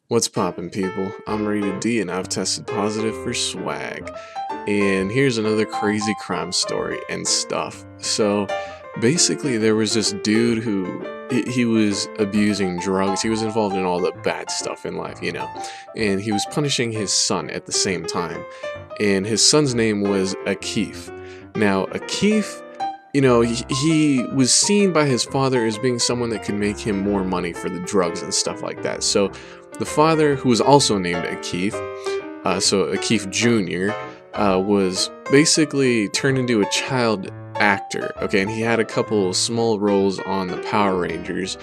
What's poppin', people? I'm Rated D and I've tested positive for swag. And here's another crazy crime story and stuff. So basically, there was this dude who he was abusing drugs. He was involved in all the bad stuff in life. And he was punishing his son at the same time. And his son's name was Akif. Now, Akif, he was seen by his father as being someone that could make him more money for the drugs and stuff like that. So the father, who was also named Akif, so Akif Jr., was basically turned into a child actor, okay, and he had a couple small roles on the Power Rangers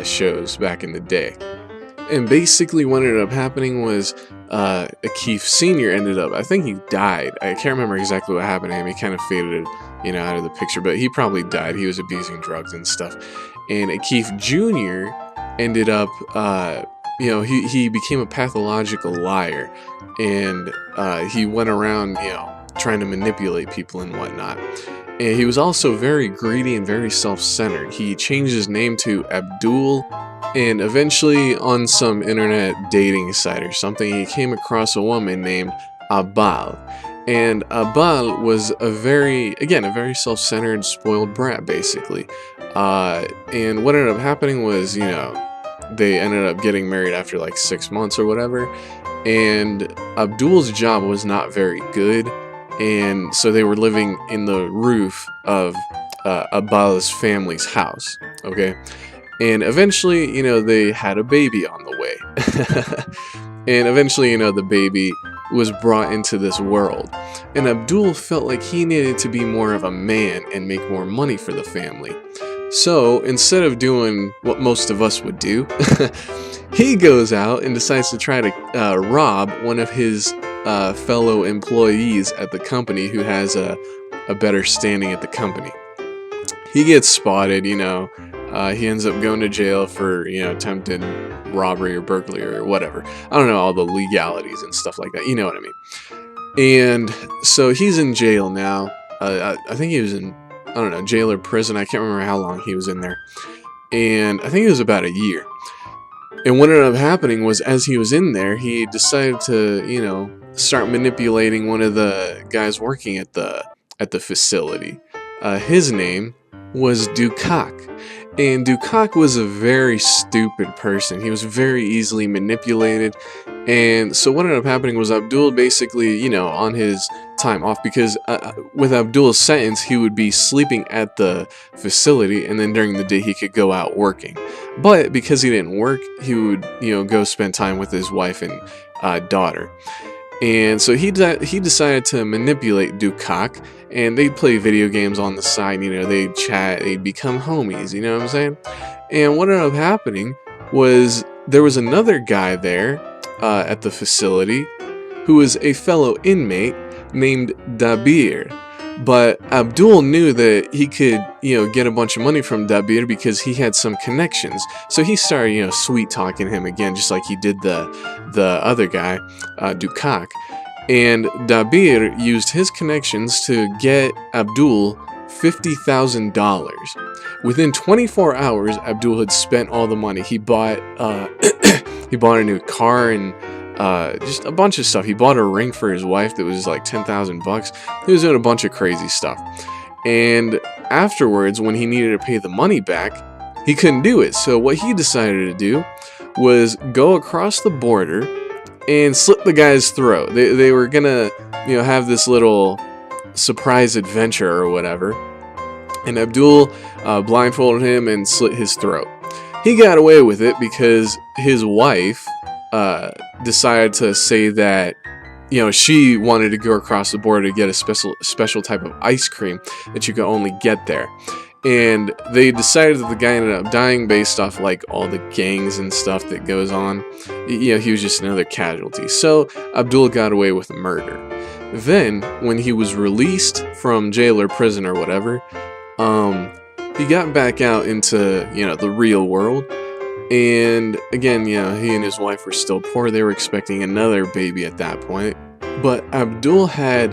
shows back in the day. And basically what ended up happening was Akif Sr. ended up, I think he died. I can't remember exactly what happened to him. He kind of faded, out of the picture, but he probably died. He was abusing drugs and stuff. And Akif Jr. ended up, he became a pathological liar. And he went around, trying to manipulate people and whatnot. And he was also very greedy and very self-centered. He changed his name to Abdul, and eventually on some internet dating site or something, he came across a woman named Abal. And Abal was a very self-centered, spoiled brat, basically. And what ended up happening was, they ended up getting married after like 6 months or whatever. And Abdul's job was not very good. And so they were living in the roof of Abal's family's house, okay? And eventually, they had a baby on the way. And eventually, the baby was brought into this world. And Abdul felt like he needed to be more of a man and make more money for the family. So instead of doing what most of us would do, he goes out and decides to try to rob one of his fellow employees at the company who has a better standing at the company. He gets spotted, he ends up going to jail for, attempted robbery or burglary or whatever. I don't know all the legalities and stuff like that, you know what I mean. And so he's in jail now. I think he was in, jail or prison. I can't remember how long he was in there. And I think it was about a year. And what ended up happening was, as he was in there, he decided to, start manipulating one of the guys working at the facility. His name was Dukak. And Dukak was a very stupid person. He was very easily manipulated. And so what ended up happening was Abdul basically, on his time off, because with Abdul's sentence, he would be sleeping at the facility, and then during the day he could go out working. But because he didn't work, he would, go spend time with his wife and daughter. And so he decided to manipulate Dukak, and they'd play video games on the side, they'd chat, they'd become homies, you know what I'm saying? And what ended up happening was there was another guy there at the facility who was a fellow inmate named Dabir. But Abdul knew that he could, get a bunch of money from Dabir because he had some connections. So he started, sweet talking him again, just like he did the other guy, Dukak. And Dabir used his connections to get Abdul $50,000. Within 24 hours, Abdul had spent all the money. He bought he bought a new car and just a bunch of stuff. He bought a ring for his wife that was like $10,000. He was doing a bunch of crazy stuff. And afterwards, when he needed to pay the money back, he couldn't do it. So what he decided to do was go across the border and slit the guy's throat. They were gonna, have this little surprise adventure or whatever. And Abdul blindfolded him and slit his throat. He got away with it because his wife decided to say that, she wanted to go across the border to get a special type of ice cream that you could only get there. And they decided that the guy ended up dying based off like all the gangs and stuff that goes on. He was just another casualty. So Abdul got away with murder. Then, when he was released from jail or prison or whatever, he got back out into, the real world. And again, he and his wife were still poor. They were expecting another baby at that point. But Abdul had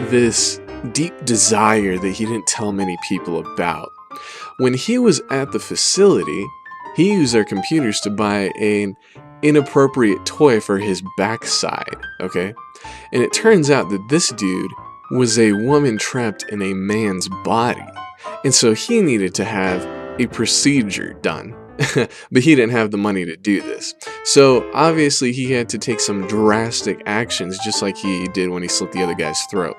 this deep desire that he didn't tell many people about. When he was at the facility, he used their computers to buy an inappropriate toy for his backside, okay? And it turns out that this dude was a woman trapped in a man's body. And so he needed to have a procedure done. But he didn't have the money to do this. So obviously he had to take some drastic actions, just like he did when he slit the other guy's throat.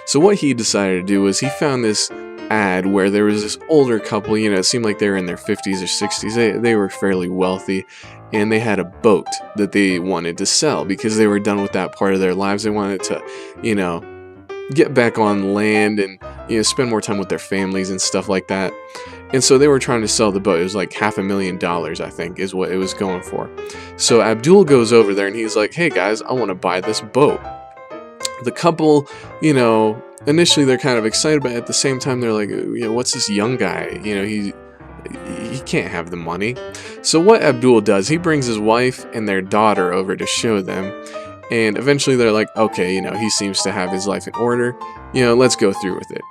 So what he decided to do was he found this ad where there was this older couple, you know, it seemed like they were in their 50s or 60s. They were fairly wealthy, and they had a boat that they wanted to sell because they were done with that part of their lives. They wanted to, you know, get back on land and, you know, spend more time with their families and stuff like that. And so they were trying to sell the boat. It was like $500,000, I think, is what it was going for. So Abdul goes over there and he's like, hey guys, I want to buy this boat. The couple, you know, initially they're kind of excited, but at the same time they're like, you know, what's this young guy? You know, he can't have the money. So what Abdul does, he brings his wife and their daughter over to show them. And eventually they're like, okay, you know, he seems to have his life in order. You know, let's go through with it.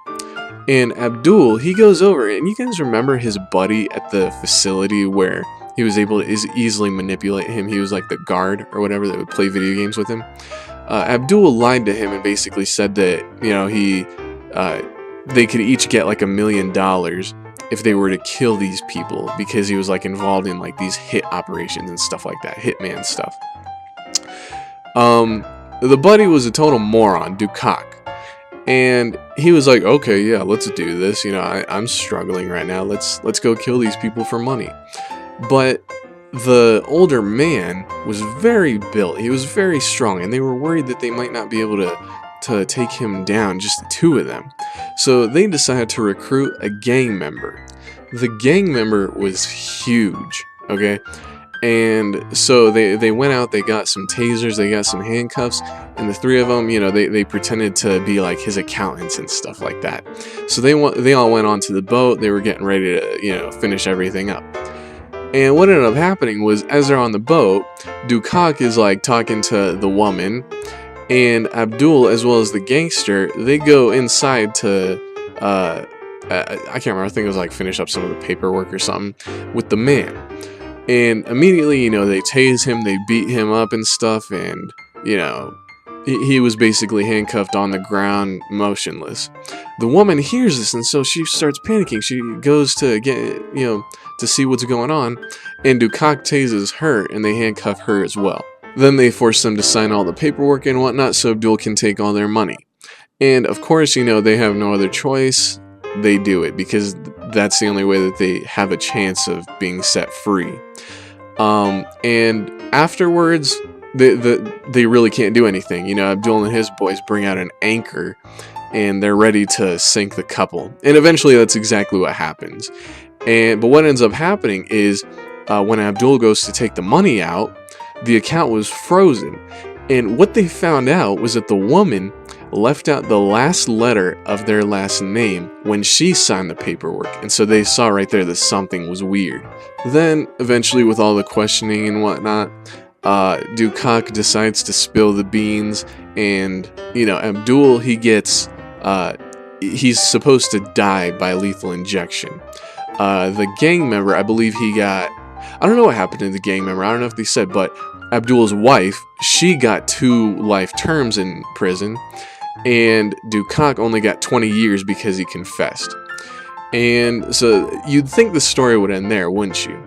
And Abdul, he goes over, and you guys remember his buddy at the facility where he was able to easily manipulate him? He was like the guard or whatever that would play video games with him. Abdul lied to him and basically said that, you know, they could each get like $1 million if they were to kill these people, because he was like involved in like these hit operations and stuff like that, hitman stuff. The buddy was a total moron, Dukak. And he was like, okay, yeah, let's do this. You know, I'm struggling right now. Let's go kill these people for money. But the older man was very built. He was very strong, and they were worried that they might not be able to take him down, just the two of them. So they decided to recruit a gang member. The gang member was huge, okay? And so they went out, they got some tasers, they got some handcuffs, and the three of them, you know, they pretended to be like his accountants and stuff like that. So they all went onto the boat. They were getting ready to, you know, finish everything up. And what ended up happening was, as they're on the boat, Dukak is like talking to the woman, and Abdul, as well as the gangster, they go inside to I can't remember, I think it was like finish up some of the paperwork or something with the man. And immediately, you know, they tase him, they beat him up and stuff, and, you know, he was basically handcuffed on the ground, motionless. The woman hears this, and so she starts panicking. She goes to get, you know, to see what's going on, and Dukak tases her, and they handcuff her as well. Then they force them to sign all the paperwork and whatnot so Abdul can take all their money. And of course, you know, they have no other choice. They do it because that's the only way that they have a chance of being set free. And afterwards, they really can't do anything. You know, Abdul and his boys bring out an anchor, and they're ready to sink the couple. And eventually, that's exactly what happens. But what ends up happening is when Abdul goes to take the money out, the account was frozen. And what they found out was that the woman left out the last letter of their last name when she signed the paperwork, and so they saw right there that something was weird. Then, eventually, with all the questioning and whatnot, Dukak decides to spill the beans, and, you know, Abdul, he's supposed to die by lethal injection. The gang member, I believe I don't know what happened to the gang member, I don't know if they said, but Abdul's wife, she got 2 life terms in prison, and Dukak only got 20 years because he confessed. And so you'd think the story would end there, wouldn't you?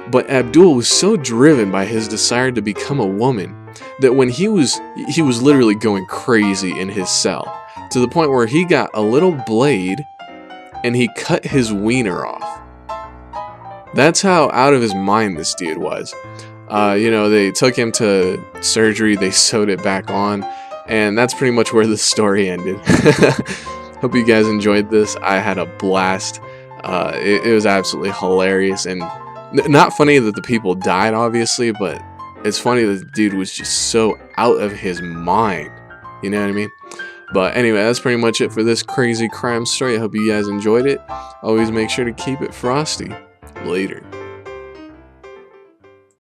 But Abdul was so driven by his desire to become a woman that when he was literally going crazy in his cell, to the point where he got a little blade and he cut his wiener off. That's how out of his mind this dude was. You know, they took him to surgery, they sewed it back on, and that's pretty much where the story ended. Hope you guys enjoyed this. I had a blast. It was absolutely hilarious, and not funny that the people died, obviously, but it's funny that the dude was just so out of his mind. You know what I mean? But anyway, that's pretty much it for this crazy crime story. I hope you guys enjoyed it. Always make sure to keep it frosty. Later.